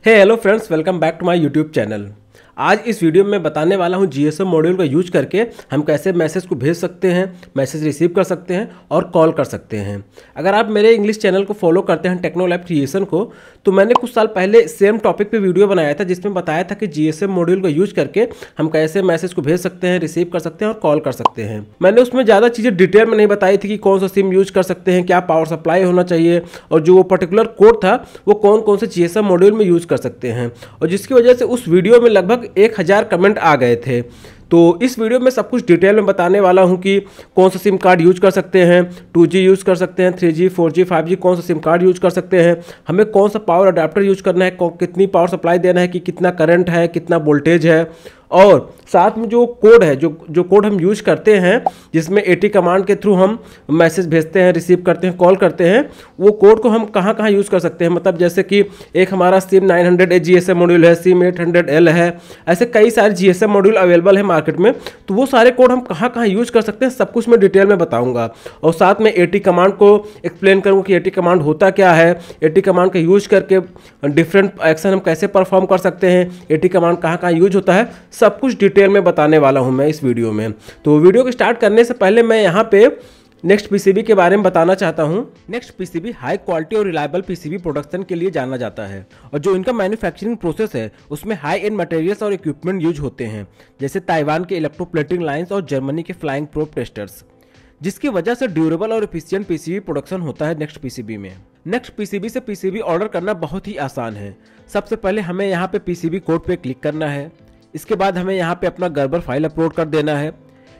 Hey hello friends, welcome back to my YouTube channel. आज इस video में बताने वाला हूं जीएसएम मॉड्यूल का यूज करके हम कैसे मैसेज को भेज सकते हैं, मैसेज रिसीव कर सकते हैं और कॉल कर सकते हैं। अगर आप मेरे इंग्लिश चैनल को फॉलो करते हैं टेक्नो लैब क्रिएशन को, तो मैंने कुछ साल पहले सेम टॉपिक पे वीडियो बनाया था जिसमें बताया था कि जीएसएम मॉड्यूल का यूज करके हम कैसे मैसेज को भेज सकते हैं, रिसीव कर सकते हैं और कॉल कर सकते हैं। मैंने उसमें ज़्यादा चीज़ें डिटेल में नहीं बताई थी कि कौन सा सिम यूज कर सकते हैं, क्या पावर सप्लाई होना चाहिए और जो वो पर्टिकुलर कोड था वो कौन कौन से जीएसएम मॉड्यूल में यूज कर सकते हैं, और जिसकी वजह से उस वीडियो में लगभग 1000 कमेंट आ गए थे। तो इस वीडियो में सब कुछ डिटेल में बताने वाला हूं कि कौन सा सिम कार्ड यूज कर सकते हैं, 2G यूज कर सकते हैं, 3G 4G 5G कौन सा सिम कार्ड यूज कर सकते हैं, हमें कौन सा पावर अडाप्टर यूज करना है, कितनी पावर सप्लाई देना है, कि कितना करंट है, कितना वोल्टेज है, और साथ में जो कोड है, जो कोड हम यूज करते हैं जिसमें AT कमांड के थ्रू हम मैसेज भेजते हैं, रिसीव करते हैं, कॉल करते हैं, वो कोड को हम कहाँ कहाँ यूज़ कर सकते हैं। मतलब जैसे कि एक हमारा सिम 900A GSM मॉड्यूल है, सिम 800L है, ऐसे कई सारे GSM मॉड्यूल अवेलेबल है मार्केट में। तो वो सारे कोड हम कहाँ कहाँ यूज़ कर सकते हैं सब कुछ मैं डिटेल में बताऊँगा, और साथ में AT कमांड को एक्सप्लेन करूँगा कि AT कमांड होता क्या है, AT कमांड का यूज करके डिफरेंट एक्शन हम कैसे परफॉर्म कर सकते हैं, AT कमांड कहाँ कहाँ यूज होता है, सब कुछ डिटेल में बताने वाला हूं मैं इस वीडियो में। तो वीडियो को स्टार्ट करने से पहले मैं यहां पे नेक्स्ट पीसीबी के बारे में बताना चाहता हूं। नेक्स्ट पीसीबी हाई क्वालिटी और रिलायबल पीसीबी प्रोडक्शन के लिए जाना जाता है, और जो इनका मैन्युफैक्चरिंग प्रोसेस है उसमें हाई एंड मटेरियल्स और इक्विपमेंट यूज होते हैं, जैसे ताइवान के इलेक्ट्रोप्लेटिंग लाइन्स और जर्मनी के फ्लाइंग प्रोब टेस्टर्स, जिसकी वजह से ड्यूरेबल और एफिशिएंट पीसीबी प्रोडक्शन होता है नेक्स्ट पीसीबी में। नेक्स्ट पीसीबी से पीसीबी ऑर्डर करना बहुत ही आसान है। सबसे पहले हमें यहाँ पे पीसीबी कोड पे क्लिक करना है, इसके बाद हमें यहाँ पे अपना गर्बर फाइल अपलोड कर देना है।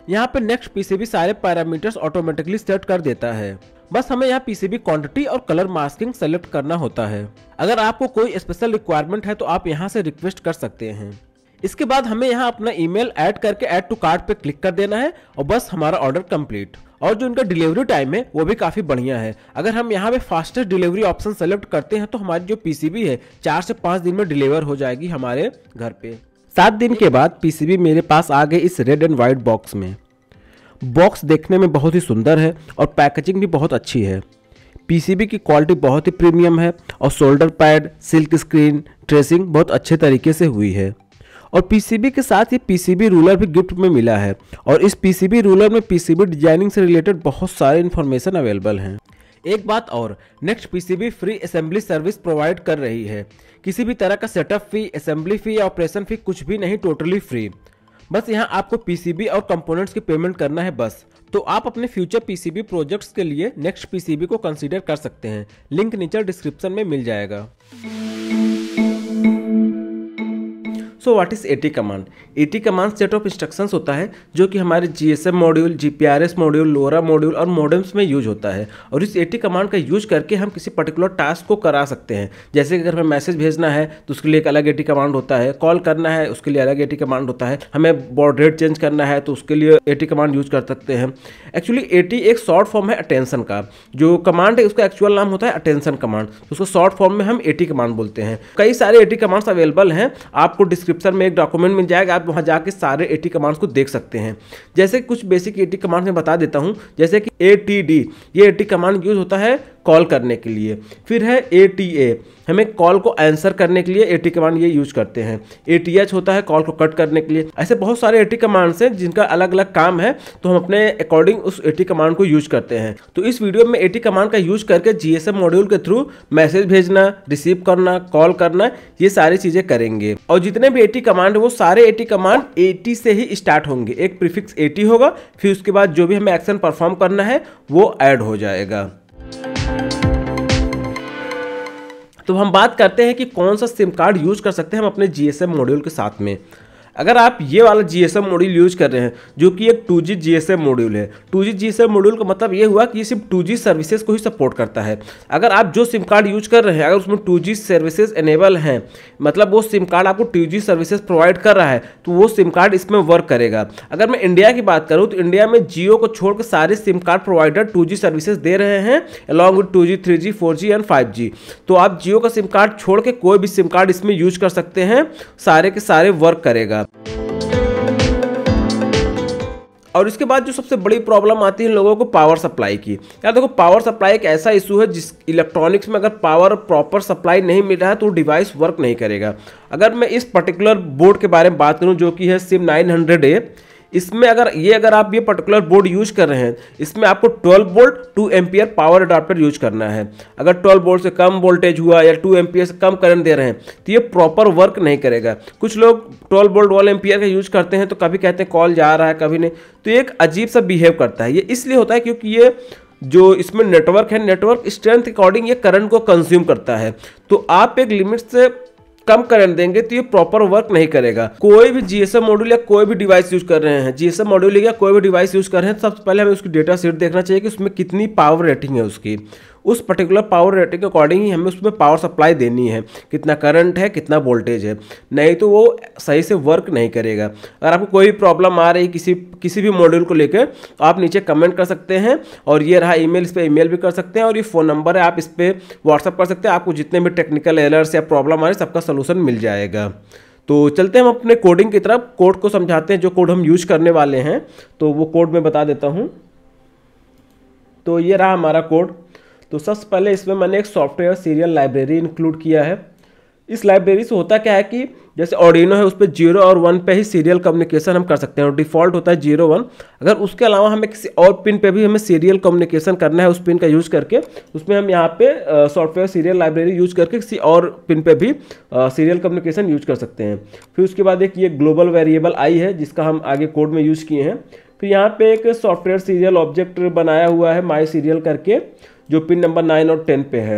यहाँ पे नेक्स्ट पीसीबी सारे पैरामीटर्स ऑटोमेटिकली सेट कर देता है, बस हमें यहाँ पीसीबी क्वांटिटी और कलर मास्किंग सेलेक्ट करना होता है। अगर आपको कोई स्पेशल रिक्वायरमेंट है तो आप यहाँ से रिक्वेस्ट कर सकते हैं। इसके बाद हमें यहाँ अपना ईमेल ऐड करके ऐड टू कार्ट पे क्लिक कर देना है, और बस हमारा ऑर्डर कंप्लीट। और जो इनका डिलीवरी टाइम है वो भी काफ़ी बढ़िया है। अगर हम यहाँ पे फास्टेस्ट डिलीवरी ऑप्शन सेलेक्ट करते हैं तो हमारी जो पीसीबी है 4 से 5 दिन में डिलीवर हो जाएगी हमारे घर पे। 7 दिन के बाद पीसीबी मेरे पास आ गए इस रेड एंड व्हाइट बॉक्स में। बॉक्स देखने में बहुत ही सुंदर है और पैकेजिंग भी बहुत अच्छी है। पीसीबी की क्वालिटी बहुत ही प्रीमियम है, और shoulder pad, silk screen, tracing बहुत अच्छे तरीके से हुई है। और पीसीबी के साथ ये पीसीबी रूलर भी गिफ्ट में मिला है, और इस पीसीबी रूलर में पीसीबी डिजाइनिंग से रिलेटेड बहुत सारे इन्फॉर्मेशन अवेलेबल हैं। एक बात और, next PCB free assembly service provide कर रही है। किसी भी तरह का सेटअप फी, असेंबली फी या ऑपरेशन फी कुछ भी नहीं, टोटली फ्री। बस यहाँ आपको पीसीबी और कंपोनेंट्स की पेमेंट करना है बस। तो आप अपने फ्यूचर पीसीबी प्रोजेक्ट्स के लिए नेक्स्ट पीसीबी को कंसीडर कर सकते हैं। लिंक नीचे डिस्क्रिप्शन में मिल जाएगा। So what is AT command? AT command set of instructions होता है जो कि हमारे GSM module, GPRS module, LoRa module और मॉडेम्स में यूज होता है, और इस AT कमांड का यूज करके हम किसी पर्टिकुलर टास्क को करा सकते हैं। जैसे कि अगर हमें मैसेज भेजना है तो उसके लिए एक अलग AT कमांड होता है, कॉल करना है उसके लिए अलग AT कमांड होता है, हमें बॉड रेट चेंज करना है तो उसके लिए AT कमांड यूज कर सकते हैं। एक्चुअली AT एक शॉर्ट फॉर्म है अटेंशन का। जो कमांड है उसका एक्चुअल नाम होता है अटेंशन कमांड, उसको शॉर्ट फॉर्म में हम AT कमांड बोलते हैं। कई सारे AT कमांड्स अवेलेबल हैं, आपको डिस्क्रिप्शन में एक डॉक्यूमेंट मिल जाएगा, आप वहां जाके सारे AT कमांड्स को देख सकते हैं। जैसे कुछ बेसिक AT कमांड्स मैं बता देता हूं, जैसे कि ATD, ये AT कमांड यूज होता है कॉल करने के लिए। फिर है ATA, हमें कॉल को आंसर करने के लिए AT कमांड ये यूज करते हैं। ATH होता है कॉल को कट करने के लिए। ऐसे बहुत सारे AT कमांड्स हैं जिनका अलग अलग काम है, तो हम अपने अकॉर्डिंग उस AT कमांड को यूज करते हैं। तो इस वीडियो में AT कमांड का यूज करके GSM मॉड्यूल के थ्रू मैसेज भेजना, रिसीव करना, कॉल करना, ये सारी चीजें करेंगे। और जितने भी AT कमांड है वो सारे AT कमांड AT से ही स्टार्ट होंगे। एक प्रीफिक्स AT होगा, फिर उसके बाद जो भी हमें एक्शन परफॉर्म करना है वो ऐड हो जाएगा। तो हम बात करते हैं कि कौन सा सिम कार्ड यूज कर सकते हैं हम अपने GSM मॉड्यूल के साथ में। अगर आप ये वाला GSM मॉड्यूल यूज कर रहे हैं जो कि एक 2G GSM मॉड्यूल है, 2G GSM मॉड्यूल का मतलब ये हुआ कि ये सिर्फ 2G सर्विसेज को ही सपोर्ट करता है। अगर आप जो सिम कार्ड यूज कर रहे हैं अगर उसमें 2G सर्विसेज एनेबल हैं, मतलब वो सिम कार्ड आपको 2G सर्विसेज प्रोवाइड कर रहा है, तो वो सिम कार्ड इसमें वर्क करेगा। अगर मैं इंडिया की बात करूँ तो इंडिया में जियो को छोड़कर सारे sim card provider 2G services दे रहे हैं, along with 2G, 3G, 4G and 5G। तो आप जियो का सिम कार्ड छोड़ के कोई भी सिम कार्ड इसमें यूज कर सकते हैं, सारे के सारे वर्क करेगा। और इसके बाद जो सबसे बड़ी प्रॉब्लम आती है इन लोगों को पावर सप्लाई की। यार देखो, पावर सप्लाई एक ऐसा इशू है जिस इलेक्ट्रॉनिक्स में अगर पावर प्रॉपर सप्लाई नहीं मिल रहा है तो डिवाइस वर्क नहीं करेगा। अगर मैं इस पर्टिकुलर बोर्ड के बारे में बात करूं जो कि है सिम 900A, इसमें अगर आप ये पर्टिकुलर बोर्ड यूज कर रहे हैं, इसमें आपको 12 volt 2 ampere power adapter use करना है। अगर 12 वोल्ट से कम वोल्टेज हुआ या 2 एम्पियर से कम करंट दे रहे हैं तो ये प्रॉपर वर्क नहीं करेगा। कुछ लोग 12 वोल्ट 1 एम्पियर का यूज करते हैं तो कभी कहते हैं कॉल जा रहा है, कभी नहीं, तो ये एक अजीब सा बिहेव करता है। ये इसलिए होता है क्योंकि ये जो इसमें नेटवर्क है, नेटवर्क स्ट्रेंथ के अकॉर्डिंग ये करंट को कंज्यूम करता है। तो आप एक लिमिट से कम करंट देंगे तो ये प्रॉपर वर्क नहीं करेगा। कोई भी जीएसएम मॉड्यूल या कोई भी डिवाइस यूज कर रहे हैं, जीएसएम मॉड्यूल या कोई भी डिवाइस यूज कर रहे हैं, सबसे पहले हमें उसकी डेटा शीट देखना चाहिए कि उसमें कितनी पावर रेटिंग है उसकी। उस पर्टिकुलर पावर रेटिंग के अकॉर्डिंग ही हमें उसमें पावर सप्लाई देनी है, कितना करंट है, कितना वोल्टेज है, नहीं तो वो सही से वर्क नहीं करेगा। अगर आपको कोई प्रॉब्लम आ रही किसी भी मॉड्यूल को लेकर तो आप नीचे कमेंट कर सकते हैं, और ये रहा ईमेल, इस पर ईमेल भी कर सकते हैं, और ये फ़ोन नंबर है, आप इस पर व्हाट्सअप कर सकते हैं। आपको जितने भी टेक्निकल एरर्स या प्रॉब्लम आ रही सबका सोल्यूशन मिल जाएगा। तो चलते हैं हम अपने कोडिंग की तरफ, कोड को समझाते हैं जो कोड हम यूज करने वाले हैं। तो वो कोड मैं बता देता हूँ। तो ये रहा हमारा कोड। तो सबसे पहले इसमें मैंने एक सॉफ्टवेयर सीरियल लाइब्रेरी इंक्लूड किया है। इस लाइब्रेरी से होता क्या है कि जैसे ऑर्डिनो है उस पर 0 और 1 पे ही सीरियल कम्युनिकेशन हम कर सकते हैं, और डिफ़ॉल्ट होता है 0 1। अगर उसके अलावा हमें किसी और पिन पे भी हमें सीरियल कम्युनिकेशन करना है उस पिन का यूज़ करके, उसमें हम यहाँ पे सॉफ्टवेयर सीरियल लाइब्रेरी यूज़ करके किसी और पिन पे भी सीरियल कम्युनिकेशन यूज कर सकते हैं। फिर उसके बाद एक ये ग्लोबल वेरिएबल आई है जिसका हम आगे कोड में यूज़ किए हैं। फिर यहाँ पे एक सॉफ्टवेयर सीरियल ऑब्जेक्ट बनाया हुआ है माई सीरियल करके, जो पिन नंबर 9 और 10 पे है।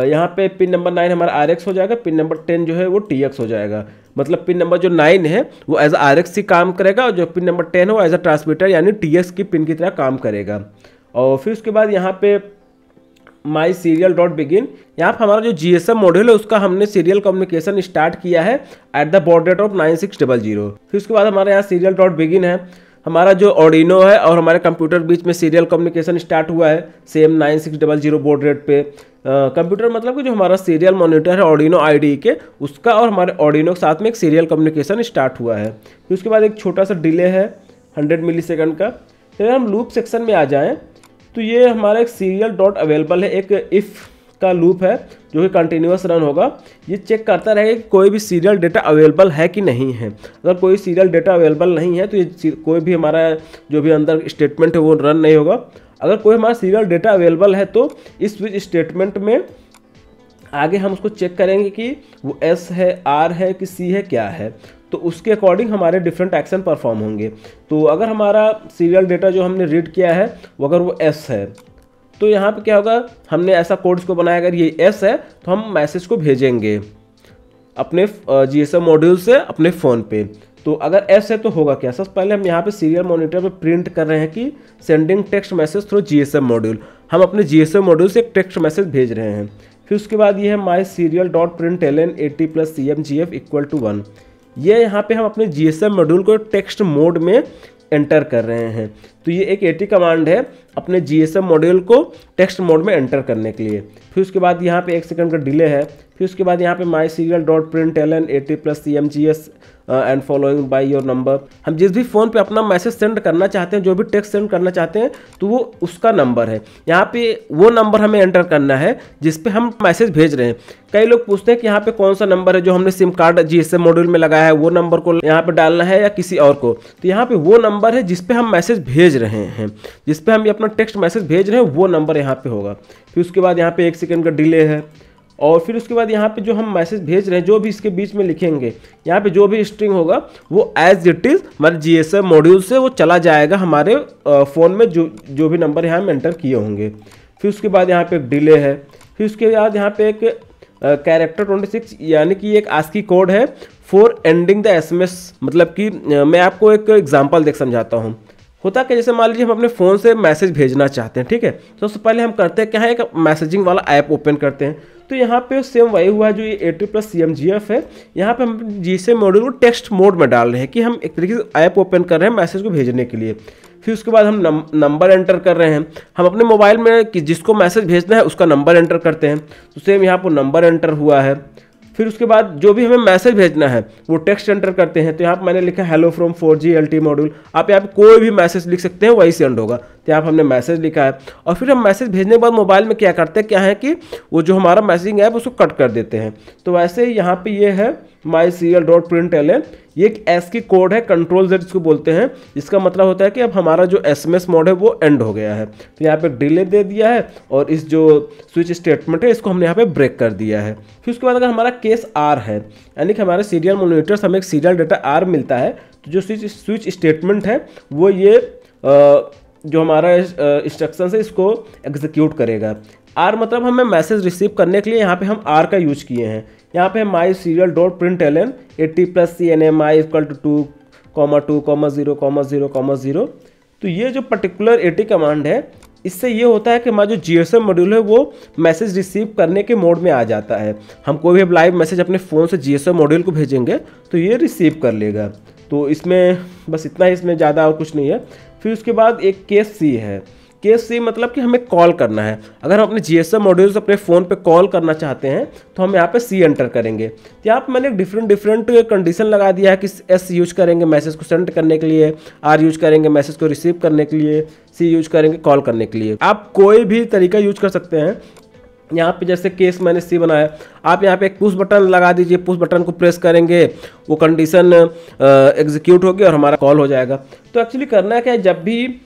यहाँ पे पिन नंबर 9 हमारा RX हो जाएगा, पिन नंबर 10 जो है वो TX हो जाएगा। मतलब पिन नंबर जो 9 है वो एज RX ही काम करेगा, और जो पिन नंबर 10 है वो एज अ ट्रांसमीटर यानी TX की पिन की तरह काम करेगा। और फिर उसके बाद यहाँ पे माई सीरियल डॉट बिगिन, यहाँ पर हमारा जो GSM मॉड्यूल है उसका हमने सीरियल कम्युनिकेशन स्टार्ट किया है at the baud rate of 9600। फिर उसके बाद हमारे यहाँ सीरियल डॉट बिगिन है, हमारा जो ऑर्डिनो है और हमारे कंप्यूटर बीच में सीरियल कम्युनिकेशन स्टार्ट हुआ है सेम 9600 बोर्ड रेट पे। कंप्यूटर मतलब कि जो हमारा सीरियल मॉनिटर है ऑर्डिनो IDE के, उसका और हमारे ऑर्डिनो के साथ में एक सीरियल कम्युनिकेशन स्टार्ट हुआ है। फिर उसके बाद एक छोटा सा डिले है 100 मिलीसेकंड का। फिर हम लूप सेक्शन में आ जाएँ तो ये हमारा एक सीरियल डॉट अवेलेबल है, एक इफ़ का लूप है जो कि कंटिन्यूअस रन होगा। ये चेक करता रहेगा कि कोई भी सीरियल डेटा अवेलेबल है कि नहीं है। अगर कोई सीरियल डेटा अवेलेबल नहीं है तो ये कोई भी हमारा जो भी अंदर स्टेटमेंट है वो रन नहीं होगा। अगर कोई हमारा सीरियल डेटा अवेलेबल है तो इस स्विच स्टेटमेंट में आगे हम उसको चेक करेंगे कि वो S है, R है कि C है, क्या है, तो उसके अकॉर्डिंग हमारे डिफरेंट एक्शन परफॉर्म होंगे। तो अगर हमारा सीरियल डेटा जो हमने रीड किया है वो अगर वो S है तो यहाँ पे क्या होगा, हमने ऐसा कोड्स को बनाया, अगर ये S है तो हम मैसेज को भेजेंगे अपने GSM मॉड्यूल से अपने फ़ोन पे। तो अगर S है तो होगा क्या, सबसे पहले हम यहाँ पे सीरियल मॉनिटर पे प्रिंट कर रहे हैं कि sending text message through GSM module, हम अपने GSM मॉड्यूल से एक टेक्स्ट मैसेज भेज रहे हैं। फिर उसके बाद ये है माई serial dot print ln 80 + CMGF = 1। ये यहाँ पे हम अपने GSM मॉड्यूल को टेक्स्ट मोड में एंटर कर रहे हैं। तो ये एक 80 कमांड है अपने GSM मॉड्यूल को टेक्स्ट मोड में एंटर करने के लिए। फिर उसके बाद यहाँ पे 1 सेकंड का डिले है। फिर उसके बाद यहाँ पे my serial dot print ln 80 + CMGS and following by your number, हम जिस भी फ़ोन पे अपना मैसेज सेंड करना चाहते हैं, जो भी टेक्स्ट सेंड करना चाहते हैं, तो वो उसका नंबर है। यहाँ पे वो नंबर हमें एंटर करना है जिस पे हम मैसेज भेज रहे हैं। कई लोग पूछते हैं कि यहाँ पे कौन सा नंबर है जो हमने सिम कार्ड GSM मॉड्यूल में लगाया है, वो नंबर को यहाँ पे डालना है या किसी और को। तो यहाँ पे वो नंबर है जिस पे हम मैसेज भेज रहे हैं, जिस पे हम अपना टेक्स्ट मैसेज भेज रहे हैं, वो नंबर यहाँ पे होगा। फिर उसके बाद यहाँ पे 1 सेकंड का डिले है। और फिर उसके बाद यहाँ पे जो हम मैसेज भेज रहे हैं, जो भी इसके बीच में लिखेंगे, यहाँ पे जो भी स्ट्रिंग होगा वो एज इट इज़ हमारे GSM मॉड्यूल से वो चला जाएगा हमारे फ़ोन में जो भी नंबर यहाँ हम एंटर किए होंगे। फिर उसके बाद यहाँ पे एक डिले है। फिर उसके बाद यहाँ पे एक कैरेक्टर 26 यानी कि एक ASCII कोड है फॉर एंडिंग द SMS। मतलब कि मैं आपको एक एग्जाम्पल देख समझाता हूँ। होता क्या, जैसे मान लीजिए हम अपने फ़ोन से मैसेज भेजना चाहते हैं, ठीक है, तो सबसे पहले हम करते हैं क्या है, एक मैसेजिंग वाला ऐप ओपन करते हैं। तो यहाँ पे सेम वही हुआ है जो ये 80 + CMGF है। यहाँ पे हम GSM मॉड्यूल को टेक्स्ट मोड में डाल रहे हैं कि हम एक तरीके से ऐप ओपन कर रहे हैं मैसेज को भेजने के लिए। फिर उसके बाद हम नंबर एंटर कर रहे हैं। हम अपने मोबाइल में कि जिसको मैसेज भेजना है उसका नंबर एंटर करते हैं। तो सेम यहाँ पर नंबर एंटर हुआ है। फिर उसके बाद जो भी हमें मैसेज भेजना है वो टेक्स्ट एंटर करते हैं। तो यहाँ पर मैंने लिखा hello from 4G LTE module. आप यहाँ पे कोई भी मैसेज लिख सकते हैं, वही सेंड होगा। तो यहाँ पर हमने मैसेज लिखा है और फिर हम मैसेज भेजने के बाद मोबाइल में क्या करते हैं, क्या है कि वो जो हमारा मैसेजिंग ऐप उसको कट कर देते हैं। तो वैसे यहाँ पे ये है myserial.println, ये एक एस की कोड है, कंट्रोल Z इसको बोलते हैं। इसका मतलब होता है कि अब हमारा जो SMS मोड है वो एंड हो गया है। तो यहाँ पे डिले दे दिया है और इस जो स्विच स्टेटमेंट है इसको हमने यहाँ पे ब्रेक कर दिया है। फिर उसके बाद अगर हमारा केस R है, यानी कि हमारे सीरियल मॉनिटर से हमें एक सीरियल डाटा R मिलता है, तो जो स्विच स्टेटमेंट है वो ये जो हमारा इंस्ट्रक्शन है इसको एग्जीक्यूट करेगा। R मतलब हमें मैसेज रिसीव करने के लिए यहाँ पे हम R का यूज किए हैं। यहाँ पे myserial.println 80+ CNMI = 2,2,0,0,0। तो ये जो पर्टिकुलर 80 कमांड है, इससे ये होता है कि हमारा जो GSM मॉड्यूल है वो मैसेज रिसीव करने के मोड में आ जाता है। हम कोई भी लाइव मैसेज अपने फ़ोन से GSM मॉड्यूल को भेजेंगे तो ये रिसीव कर लेगा। तो इसमें बस इतना ही, इसमें ज़्यादा और कुछ नहीं है। फिर उसके बाद एक केस C है। केस C मतलब कि हमें कॉल करना है। अगर हम अपने GSM मॉड्यूल से अपने फ़ोन पे कॉल करना चाहते हैं तो हम यहाँ पे C एंटर करेंगे। तो यहाँ पे मैंने डिफरेंट कंडीशन लगा दिया है कि S यूज करेंगे मैसेज को सेंड करने के लिए, R यूज करेंगे मैसेज को रिसीव करने के लिए, C यूज करेंगे कॉल करने के लिए। आप कोई भी तरीका यूज कर सकते हैं। यहाँ पे जैसे केस मैंने C बनाया, आप यहाँ पे एक पुश बटन लगा दीजिए। पुश बटन को प्रेस करेंगे, वो कंडीशन एग्जीक्यूट होगी और हमारा कॉल हो जाएगा। तो एक्चुअली करना क्या है, जब भी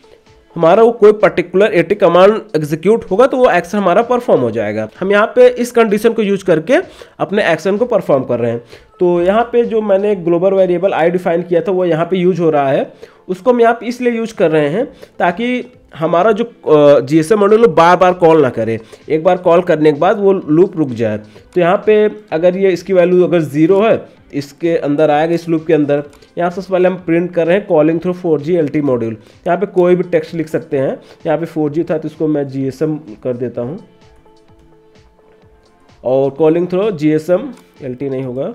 हमारा वो कोई पर्टिकुलर 80 कमांड एग्जीक्यूट होगा तो वो एक्शन हमारा परफॉर्म हो जाएगा। हम यहाँ पे इस कंडीशन को यूज करके अपने एक्शन को परफॉर्म कर रहे हैं। तो यहाँ पे जो मैंने ग्लोबल वेरिएबल आई डिफाइन किया था वो यहाँ पे यूज हो रहा है। उसको हम यहाँ पे इसलिए यूज कर रहे हैं ताकि हमारा जो GSM मॉड्यूल बार बार कॉल ना करे, एक बार कॉल करने के बाद वो लूप रुक जाए। तो यहाँ पे अगर ये इसकी वैल्यू अगर 0 है, इसके अंदर आएगा, इस लूप के अंदर। यहाँ सबसे पहले हम प्रिंट कर रहे हैं calling through 4G LTE module. यहाँ पे कोई भी टेक्स्ट लिख सकते हैं। यहाँ पे 4G था तो इसको मैं GSM कर देता हूँ और कॉलिंग थ्रू GSM LTE नहीं होगा,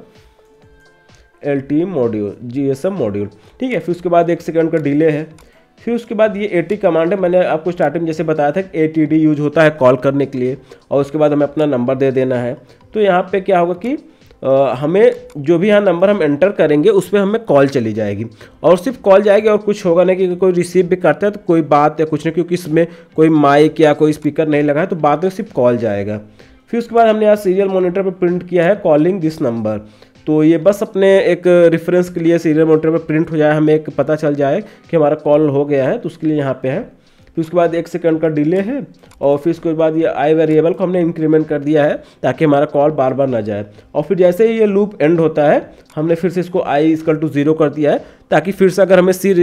LTE मॉड्यूल, GSM मॉड्यूल, ठीक है। फिर उसके बाद 1 सेकंड का डिले है। फिर उसके बाद ये 80 कमांड है। मैंने आपको स्टार्टिंग जैसे बताया था कि ATD यूज होता है कॉल करने के लिए, और उसके बाद हमें अपना नंबर दे देना है। तो यहाँ पे क्या होगा कि हमें जो भी यहाँ नंबर हम एंटर करेंगे उस पर हमें कॉल चली जाएगी, और सिर्फ कॉल जाएगी और कुछ होगा नहीं। कि कोई रिसीव भी करता है तो कोई बात या कुछ नहीं, क्योंकि इसमें कोई माइक या कोई स्पीकर नहीं लगा है, तो बाद में सिर्फ कॉल जाएगा। फिर उसके बाद हमने यहाँ सीरियल मॉनिटर पर प्रिंट किया है कॉलिंग दिस नंबर। तो ये बस अपने एक रेफरेंस के लिए सीरियल मॉनिटर पर प्रिंट हो जाए, हमें एक पता चल जाए कि हमारा कॉल हो गया है, तो उसके लिए यहाँ पे है। फिर उसके बाद 1 सेकंड का डिले है, और फिर उसके बाद ये आई वेरिएबल को हमने इंक्रीमेंट कर दिया है ताकि हमारा कॉल बार बार ना जाए। और फिर जैसे ही ये लूप एंड होता है, हमने फिर से इसको i = 0 कर दिया है, ताकि फिर से अगर हमें C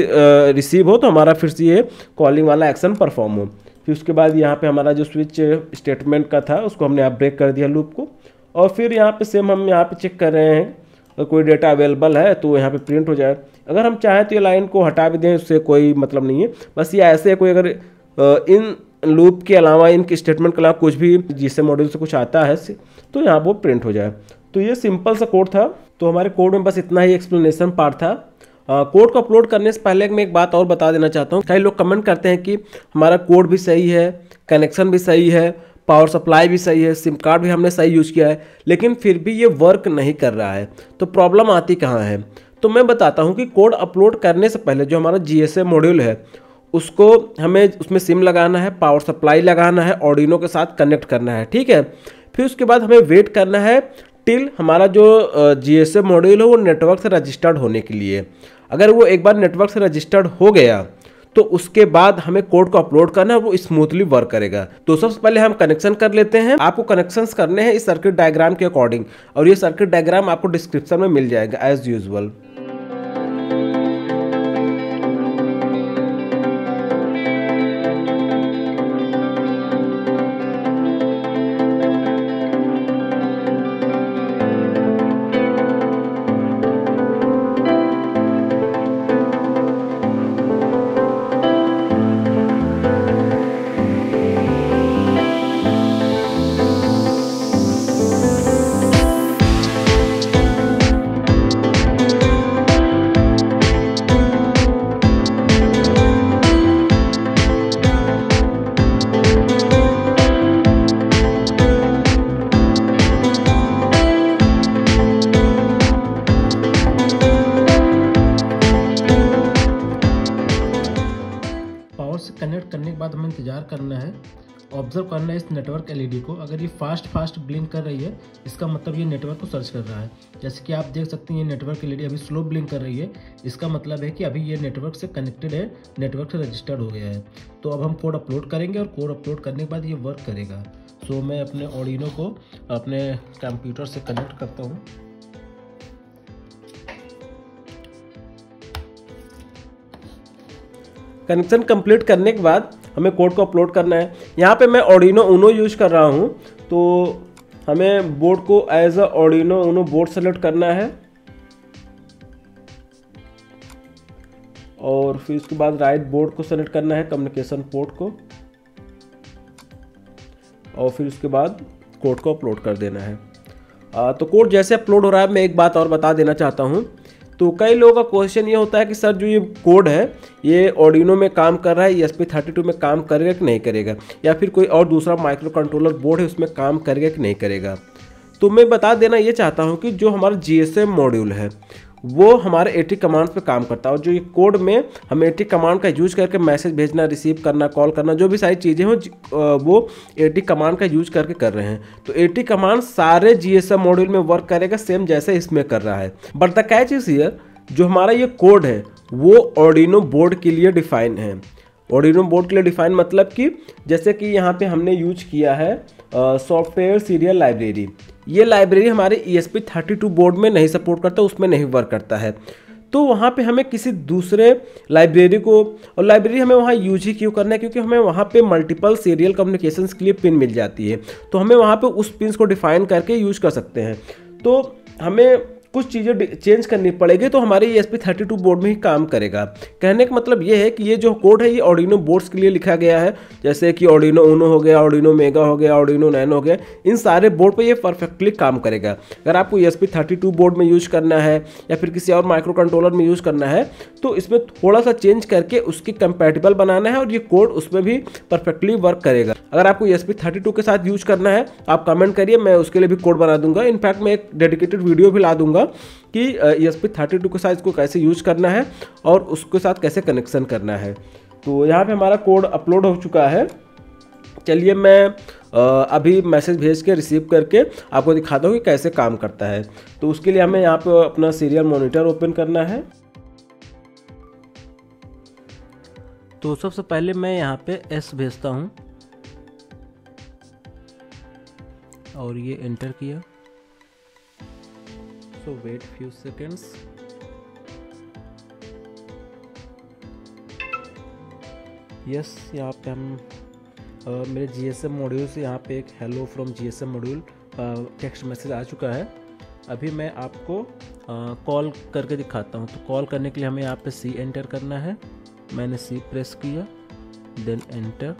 रिसीव हो तो हमारा फिर से ये कॉलिंग वाला एक्शन परफॉर्म हो। फिर उसके बाद यहाँ पे हमारा जो स्विच स्टेटमेंट का था उसको हमने यहाँ ब्रेक कर दिया लूप को। और फिर यहाँ पे सेम हम यहाँ पे चेक कर रहे हैं अगर कोई डेटा अवेलेबल है तो यहाँ पे प्रिंट हो जाए। अगर हम चाहें तो ये लाइन को हटा भी दें, उससे कोई मतलब नहीं है। बस ये ऐसे है, कोई अगर इन लूप के अलावा, इनके स्टेटमेंट के अलावा कुछ भी GSM मॉड्यूल से कुछ आता है तो यहाँ वो प्रिंट हो जाए। तो ये सिंपल सा कोड था। तो हमारे कोड में बस इतना ही एक्सप्लेनेशन पार्ट था। कोड को अपलोड करने से पहले मैं एक बात और बता देना चाहता हूँ। कई लोग कमेंट करते हैं कि हमारा कोड भी सही है, कनेक्शन भी सही है, पावर सप्लाई भी सही है, सिम कार्ड भी हमने सही यूज किया है, लेकिन फिर भी ये वर्क नहीं कर रहा है। तो प्रॉब्लम आती कहाँ है? तो मैं बताता हूँ कि कोड अपलोड करने से पहले जो हमारा GSM मॉड्यूल है उसको हमें उसमें सिम लगाना है, पावर सप्लाई लगाना है, ऑर्डिनो के साथ कनेक्ट करना है, ठीक है। फिर उसके बाद हमें वेट करना है टिल हमारा जो GSM मॉड्यूल है वो नेटवर्क से रजिस्टर्ड होने के लिए। अगर वो एक बार नेटवर्क से रजिस्टर्ड हो गया तो उसके बाद हमें कोड को अपलोड करना है, वो स्मूथली वर्क करेगा। तो सबसे पहले हम कनेक्शन कर लेते हैं। आपको कनेक्शंस करने हैं इस सर्किट डायग्राम के अकॉर्डिंग, और ये सर्किट डायग्राम आपको डिस्क्रिप्शन में मिल जाएगा एज यूजुअल। इंतज़ार करना है, ऑब्जर्व करना है इस नेटवर्क एलईडी को। अगर ये फास्ट ब्लिंक कर रही है, इसका मतलब ये नेटवर्क को सर्च कर रहा है। जैसे कि आप देख सकते हैं ये नेटवर्क एलईडी अभी स्लो ब्लिंक कर रही है, इसका मतलब है कि अभी ये नेटवर्क से कनेक्टेड है, नेटवर्क से रजिस्टर्ड हो गया है। तो अब हम कोड अपलोड करेंगे और कोड अपलोड करने के बाद ये वर्क करेगा। सो मैं अपने ऑर्डिनो को अपने कंप्यूटर से कनेक्ट करता हूँ। कनेक्शन कंप्लीट करने के बाद हमें कोड को अपलोड करना है। यहाँ पे मैं ऑर्डिनो ऊनो यूज कर रहा हूँ, तो हमें बोर्ड को as a Arduino Uno board select करना है और फिर उसके बाद राइट बोर्ड को सेलेक्ट करना है, कम्युनिकेशन पोर्ट को, और फिर उसके बाद कोड को अपलोड कर देना है। तो कोड जैसे अपलोड हो रहा है, मैं एक बात और बता देना चाहता हूँ। तो कई लोगों का क्वेश्चन ये होता है कि सर जो ये कोड है ये ऑर्डिनो में काम कर रहा है, ESP32 में काम करेगा कि नहीं करेगा, या फिर कोई और दूसरा माइक्रो कंट्रोलर बोर्ड है उसमें काम करेगा कि नहीं करेगा। तो मैं बता देना ये चाहता हूँ कि जो हमारा GSM मॉड्यूल है वो हमारे AT कमांड्स पे काम करता है, और जो ये कोड में हम AT कमांड का यूज करके मैसेज भेजना, रिसीव करना, कॉल करना, जो भी सारी चीज़ें हैं वो AT कमांड का यूज करके कर रहे हैं। तो AT कमांड सारे GSM मॉड्यूल में वर्क करेगा सेम जैसे इसमें कर रहा है। But the catch is here, जो हमारा ये कोड है वो ऑर्डिनो बोर्ड के लिए डिफाइन है। ऑर्डिनो बोर्ड के लिए डिफाइन मतलब कि जैसे कि यहाँ पे हमने यूज किया है सॉफ्टवेयर सीरियल लाइब्रेरी। ये लाइब्रेरी हमारे ESP32 बोर्ड में नहीं सपोर्ट करता, उसमें नहीं वर्क करता है। तो वहाँ पे हमें किसी दूसरे लाइब्रेरी को, और लाइब्रेरी हमें वहाँ यूज ही क्यों करना है, क्योंकि हमें वहाँ पे मल्टीपल सीरियल कम्युनिकेशंस के लिए पिन मिल जाती है। तो हमें वहाँ पे उस पिन्स को डिफाइन करके यूज कर सकते हैं। तो हमें कुछ चीज़ें चेंज करनी पड़ेगी तो हमारे ESP32 बोर्ड में ही काम करेगा। कहने का मतलब ये है कि ये जो कोड है ये ऑर्डिनो बोर्ड्स के लिए लिखा गया है, जैसे कि ऑर्डिनो ऊनो हो गया, ऑर्डिनो मेगा हो गया, ऑर्डिनो नैनो हो गया, इन सारे बोर्ड पे ये परफेक्टली काम करेगा। अगर आपको ESP32 बोर्ड में यूज करना है या फिर किसी और माइक्रो कंट्रोलर में यूज करना है तो इसमें थोड़ा सा चेंज करके उसकी कंपैटिबल बनाना है और ये कोड उसमें भी परफेक्टली वर्क करेगा। अगर आपको ESP32 के साथ यूज करना है आप कमेंट करिए, मैं उसके लिए भी कोड बना दूंगा। इनफैक्ट मैं एक डेडिकेटेड वीडियो भी ला दूंगा कि ESP32 के साथ इसको कैसे यूज करना है और उसके साथ कैसे कनेक्शन करना है। तो यहाँ पे हमारा कोड अपलोड हो चुका है। चलिए मैं अभी मैसेज भेज के रिसीव करके आपको दिखाता हूँ कि कैसे काम करता है। तो उसके लिए हमें यहाँ पे अपना सीरियल मॉनिटर ओपन करना है। तो सबसे पहले मैं यहाँ पे S भेजता हूँ और ये एंटर किया। So wait few seconds। Yes, यहाँ पे हम मेरे GSM मॉड्यूल से यहाँ पे एक hello from GSM module text message आ चुका है। अभी मैं आपको कॉल करके दिखाता हूँ। तो कॉल करने के लिए हमें यहाँ पे C एंटर करना है। मैंने C प्रेस किया, then enter.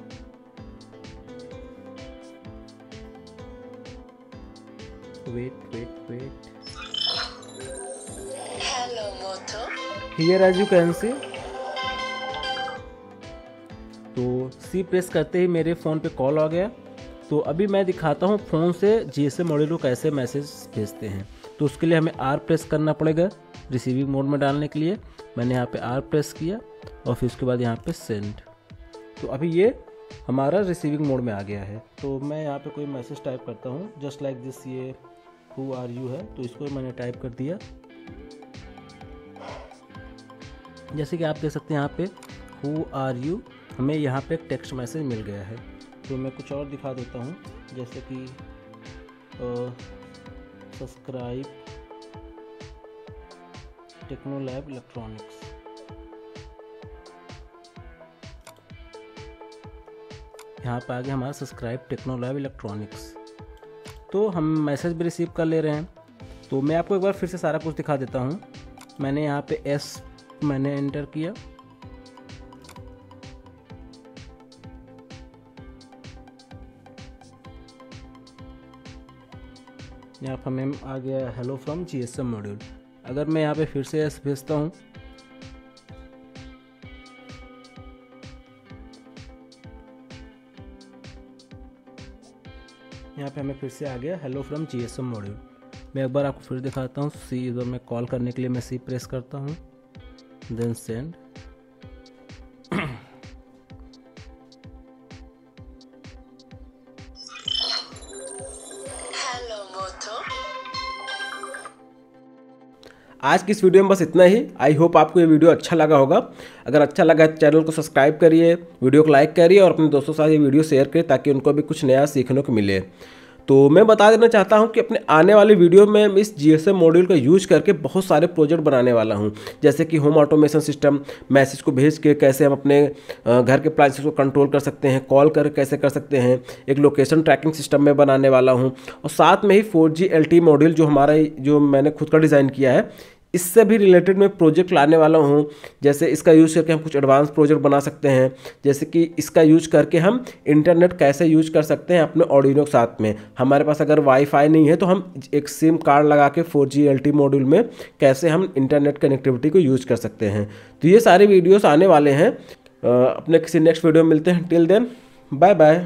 Wait Here as you can see। तो C प्रेस करते ही मेरे फ़ोन पे कॉल आ गया। तो अभी मैं दिखाता हूँ फ़ोन से GSM मॉड्यूल को कैसे मैसेज भेजते हैं। तो उसके लिए हमें R प्रेस करना पड़ेगा रिसीविंग मोड में डालने के लिए। मैंने यहाँ पे R प्रेस किया और फिर उसके बाद यहाँ पे सेंड। तो अभी ये हमारा रिसीविंग मोड में आ गया है। तो मैं यहाँ पे कोई मैसेज टाइप करता हूँ जस्ट लाइक दिस। ये हु आर यू है, तो इसको मैंने टाइप कर दिया। जैसे कि आप देख सकते हैं यहाँ पे हु आर यू, हमें यहाँ पे एक टेक्स्ट मैसेज मिल गया है। तो मैं कुछ और दिखा देता हूँ, जैसे कि सब्सक्राइब टेक्नोलैब इलेक्ट्रॉनिक्स। यहाँ पे आ गया हमारा सब्सक्राइब टेक्नोलैब इलेक्ट्रॉनिक्स। तो हम मैसेज भी रिसीव कर ले रहे हैं। तो मैं आपको एक बार फिर से सारा कुछ दिखा देता हूँ। मैंने यहाँ पे S मैंने एंटर किया, यहाँ पर हमें आ गया हेलो फ्रॉम GSM मॉड्यूल। अगर मैं यहाँ पे फिर से S भेजता हूँ यहाँ पे हमें फिर से आ गया हेलो फ्रॉम GSM मॉड्यूल। मैं एक बार आपको फिर दिखाता हूँ। C इधर मैं कॉल करने के लिए मैं C प्रेस करता हूँ, देन सेंड। आज की इस वीडियो में बस इतना ही। आई होप आपको ये वीडियो अच्छा लगा होगा। अगर अच्छा लगा है तो चैनल को सब्सक्राइब करिए, वीडियो को लाइक करिए और अपने दोस्तों के साथ ये वीडियो शेयर करिए ताकि उनको भी कुछ नया सीखने को मिले। तो मैं बता देना चाहता हूं कि अपने आने वाले वीडियो में मैं इस जीएसएम मॉड्यूल का यूज करके बहुत सारे प्रोजेक्ट बनाने वाला हूं, जैसे कि होम ऑटोमेशन सिस्टम, मैसेज को भेज के कैसे हम अपने घर के अप्लायंसेस को कंट्रोल कर सकते हैं, कॉल कर कैसे कर सकते हैं, एक लोकेशन ट्रैकिंग सिस्टम में बनाने वाला हूं और साथ में ही 4G LTE मॉड्यूल जो मैंने खुद का डिज़ाइन किया है, इससे भी रिलेटेड मैं प्रोजेक्ट लाने वाला हूं। जैसे इसका यूज़ करके हम कुछ एडवांस प्रोजेक्ट बना सकते हैं, जैसे कि इसका यूज करके हम इंटरनेट कैसे यूज कर सकते हैं अपने ऑर्डिनो के साथ में। हमारे पास अगर वाईफाई नहीं है तो हम एक सिम कार्ड लगा के 4G LTE मॉड्यूल में कैसे हम इंटरनेट कनेक्टिविटी को यूज कर सकते हैं। तो ये सारे वीडियोस आने वाले हैं। अपने किसी नेक्स्ट वीडियो में मिलते हैं। Till then bye bye.